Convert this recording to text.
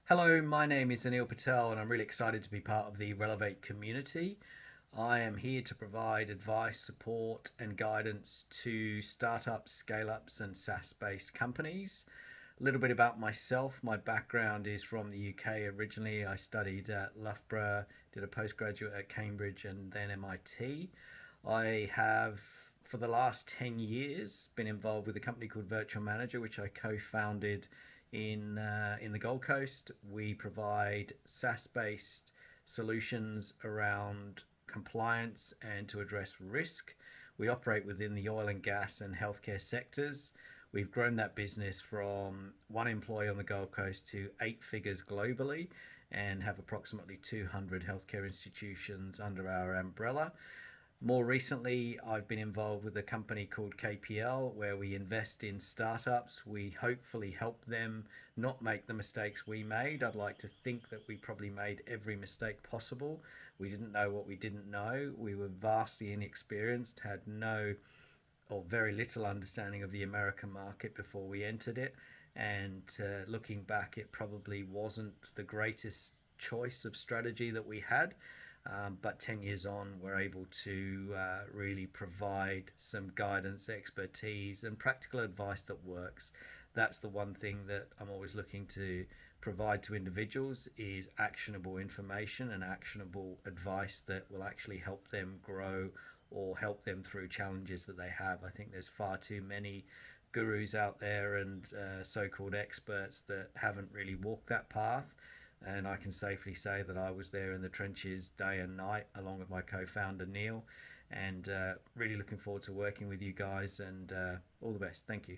Hello, my name is Anil Patel, and I'm really excited to be part of the Relevate community. I am here to provide advice, support, and guidance to startups, scale ups, and SaaS based companies. A little bit about myself. My background is from the UK originally. I studied at Loughborough, did a postgraduate at Cambridge, and then MIT. I have, for the last 10 years, been involved with a company called Virtual Manager, which I co founded in the Gold Coast. We provide SaaS-based solutions around compliance and to address risk. We operate within the oil and gas and healthcare sectors. We've grown that business from one employee on the Gold Coast to eight figures globally and have approximately 200 healthcare institutions under our umbrella. More recently, I've been involved with a company called KPL where we invest in startups. We hopefully help them not make the mistakes we made. I'd like to think that we probably made every mistake possible. We didn't know what we didn't know. We were vastly inexperienced, had no or very little understanding of the American market before we entered it. And looking back, it probably wasn't the greatest choice of strategy that we had. But 10 years on, we're able to really provide some guidance, expertise, and practical advice that works. That's the one thing that I'm always looking to provide to individuals is actionable information and actionable advice that will actually help them grow or help them through challenges that they have. I think there's far too many gurus out there and so-called experts that haven't really walked that path. And I can safely say that I was there in the trenches day and night, along with my co-founder Neil, and really looking forward to working with you guys. And all the best. Thank you.